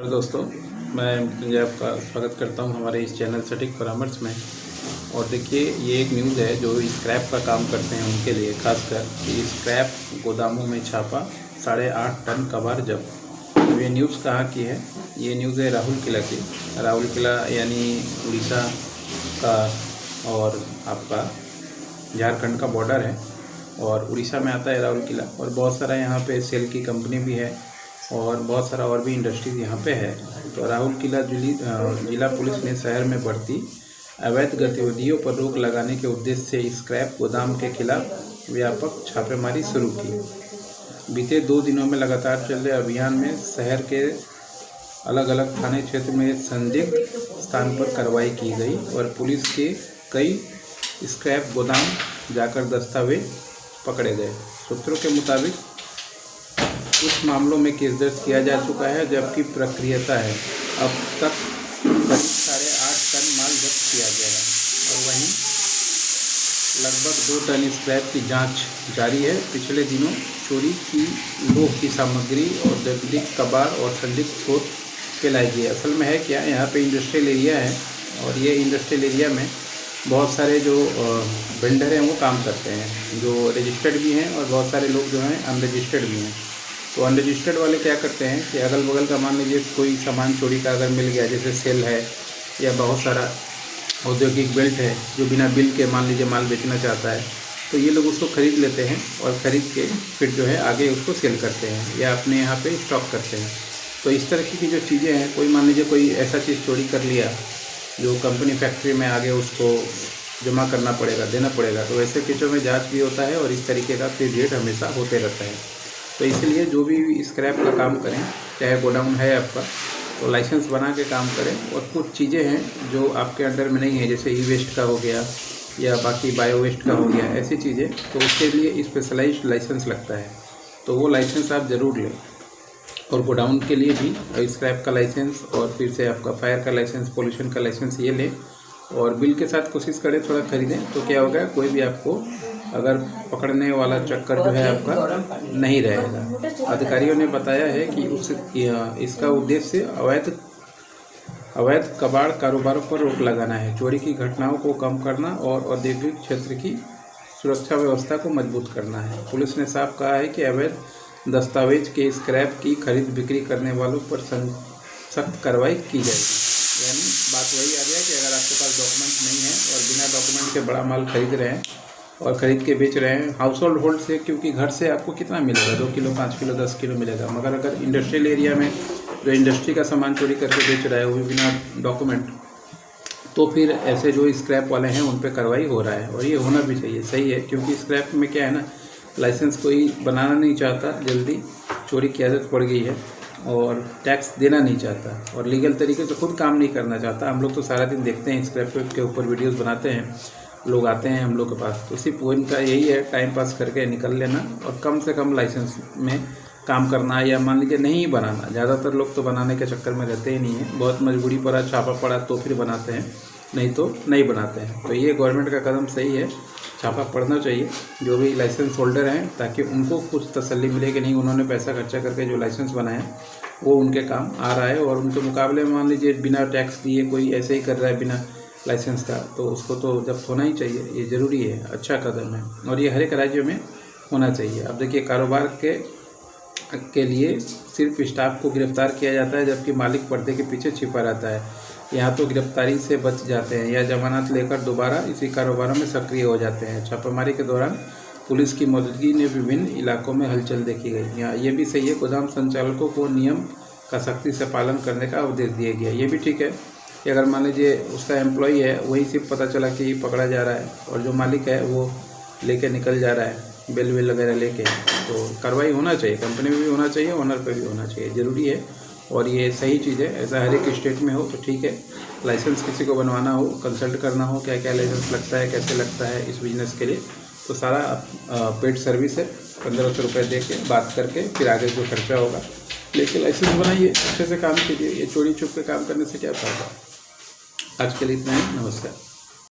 दोस्तों, मैं मृत्युंजय आपका स्वागत करता हूं हमारे इस चैनल सटीक परामर्श में। और देखिए, ये एक न्यूज़ है जो स्क्रैप का काम करते हैं उनके लिए, खासकर कि स्क्रैप गोदामों में छापा 8.5 टन कबाड़ जब्त। तो ये न्यूज़ कहाँ की है? ये न्यूज़ है राहुल किला की। राहुल किला यानी उड़ीसा का और आपका झारखंड का बॉर्डर है, और उड़ीसा में आता है राहुल किला। और बहुत सारा यहाँ पे सेल की कंपनी भी है और बहुत सारा और भी इंडस्ट्रीज यहाँ पे है। तो राहुल किला जिला पुलिस ने शहर में बढ़ती अवैध गतिविधियों पर रोक लगाने के उद्देश्य से स्क्रैप गोदाम के खिलाफ व्यापक छापेमारी शुरू की। बीते 2 दिनों में लगातार चल रहे अभियान में शहर के अलग अलग थाने क्षेत्र में संदिग्ध स्थान पर कार्रवाई की गई और पुलिस के कई स्क्रैप गोदाम जाकर दस्तावेज पकड़े गए। सूत्रों के मुताबिक कुछ मामलों में केस दर्ज किया जा चुका है, जबकि प्रक्रिया है। अब तक करीब 8.5 टन माल जब्त किया गया है और वहीं लगभग 2 टन स्क्रैप की जांच जारी है। पिछले दिनों चोरी की लोह की सामग्री और दैनिक कबाड़ और संदिग्ध स्रोत फैलाई गई। असल में है क्या, यहाँ पे इंडस्ट्रियल एरिया है और ये इंडस्ट्रियल एरिया में बहुत सारे जो वेंडर हैं वो काम करते हैं, जो रजिस्टर्ड भी हैं, और बहुत सारे लोग जो हैं अनरजिस्टर्ड भी हैं। तो अनरजिस्टर्ड वाले क्या करते हैं कि अगल बगल का मान लीजिए कोई सामान चोरी का अगर मिल गया, जैसे सेल है या बहुत सारा औद्योगिक बेल्ट है जो बिना बिल के मान लीजिए माल बेचना चाहता है, तो ये लोग उसको ख़रीद लेते हैं और ख़रीद के फिर जो है आगे उसको सेल करते हैं या अपने यहाँ पे स्टॉक करते हैं। तो इस तरह की जो चीज़ें हैं, कोई मान लीजिए कोई ऐसा चीज़ चोरी कर लिया जो कंपनी फैक्ट्री में आगे उसको जमा करना पड़ेगा, देना पड़ेगा, तो ऐसे केसों में जांच भी होता है और इस तरीके का पीरियड हमेशा होते रहता है। तो इसलिए जो भी स्क्रैप का काम करें, चाहे गोडाउन है आपका, तो लाइसेंस बना के काम करें। और कुछ चीज़ें हैं जो आपके अंडर में नहीं है, जैसे ई वेस्ट का हो गया या बाकी बायो वेस्ट का हो गया, ऐसी चीज़ें, तो उसके लिए स्पेशलाइज्ड लाइसेंस लगता है, तो वो लाइसेंस आप ज़रूर लें। और गोडाउन के लिए भी स्क्रैप का लाइसेंस और फिर से आपका फायर का लाइसेंस, पोल्यूशन का लाइसेंस, ये लें और बिल के साथ कोशिश करें थोड़ा खरीदें। तो क्या होगा, कोई भी आपको अगर पकड़ने वाला चक्कर जो है आपका नहीं रहेगा। अधिकारियों ने बताया है कि इसका उद्देश्य अवैध कबाड़ कारोबारों पर रोक लगाना है, चोरी की घटनाओं को कम करना और औद्योगिक क्षेत्र की सुरक्षा व्यवस्था को मजबूत करना है। पुलिस ने साफ कहा है कि अवैध दस्तावेज के स्क्रैप की खरीद बिक्री करने वालों पर सख्त कार्रवाई की जाएगी। यानी बात वही आ गया कि अगर आपके पास डॉक्यूमेंट नहीं है और बिना डॉक्यूमेंट के बड़ा माल खरीद रहे हैं और ख़रीद के बेच रहे हैं हाउस होल्ड से, क्योंकि घर से आपको कितना मिलेगा, 2 किलो, 5 किलो, 10 किलो मिलेगा। मगर अगर इंडस्ट्रियल एरिया में जो इंडस्ट्री का सामान चोरी करके बेच रहा है वो भी बिना डॉक्यूमेंट, तो फिर ऐसे जो स्क्रैप वाले हैं उन पर कार्रवाई हो रहा है। और ये होना भी चाहिए, सही है, क्योंकि स्क्रैप में क्या है ना, लाइसेंस कोई बनाना नहीं चाहता, जल्दी चोरी की आदत पड़ गई है और टैक्स देना नहीं चाहता और लीगल तरीके से खुद काम नहीं करना चाहता। हम लोग तो सारा दिन देखते हैं स्क्रैप के ऊपर वीडियोस बनाते हैं, लोग आते हैं हम लोग के पास, तो सिर्फ वो इनका यही है, टाइम पास करके निकल लेना और कम से कम लाइसेंस में काम करना, या मान लीजिए नहीं बनाना। ज़्यादातर लोग तो बनाने के चक्कर में रहते ही नहीं हैं, बहुत मजबूरी पड़ा, छापा पड़ा तो फिर बनाते हैं, नहीं तो नहीं बनाते हैं। तो ये गवर्नमेंट का कदम सही है, छापा पड़ना चाहिए जो भी लाइसेंस होल्डर हैं, ताकि उनको कुछ तसल्ली मिले कि नहीं, उन्होंने पैसा खर्चा करके जो लाइसेंस बनाया वो उनके काम आ रहा है। और उनके मुकाबले में मान लीजिए बिना टैक्स दिए कोई ऐसे ही कर रहा है बिना लाइसेंस का, तो उसको तो जब्त होना ही चाहिए। ये ज़रूरी है, अच्छा कदम है और ये हर एक राज्य में होना चाहिए। अब देखिए, कारोबार के लिए सिर्फ स्टाफ को गिरफ्तार किया जाता है, जबकि मालिक पर्दे के पीछे छिपा रहता है। यहाँ तो गिरफ्तारी से बच जाते हैं या जमानत लेकर दोबारा इसी कारोबारों में सक्रिय हो जाते हैं। छापेमारी के दौरान पुलिस की मौजूदगी ने विभिन्न इलाकों में हलचल देखी गई। यहाँ ये भी सही है, गोदाम संचालकों को नियम का सख्ती से पालन करने का उपदेश दिया गया। ये भी ठीक है कि अगर मान लीजिए उसका एम्प्लॉई है, वही सिर्फ पता चला कि पकड़ा जा रहा है और जो मालिक है वो लेके निकल जा रहा है बिल वगैरह लेके, तो कार्रवाई होना चाहिए, कंपनी में भी होना चाहिए, ओनर पे भी होना चाहिए, ज़रूरी है और ये सही चीज़ है। ऐसा हर एक स्टेट में हो तो ठीक है। लाइसेंस किसी को बनवाना हो, कंसल्ट करना हो, क्या क्या लाइसेंस लगता है, कैसे लगता है इस बिज़नेस के लिए, तो सारा पेड सर्विस है। 1500 रुपये दे के बात करके फिर आगे जो खर्चा होगा लेके लाइसेंस बनाइए, अच्छे से काम कीजिए। ये चोरी छुप के काम करने से क्या फ़ायदा। आज के लिए इतना ही, नमस्कार।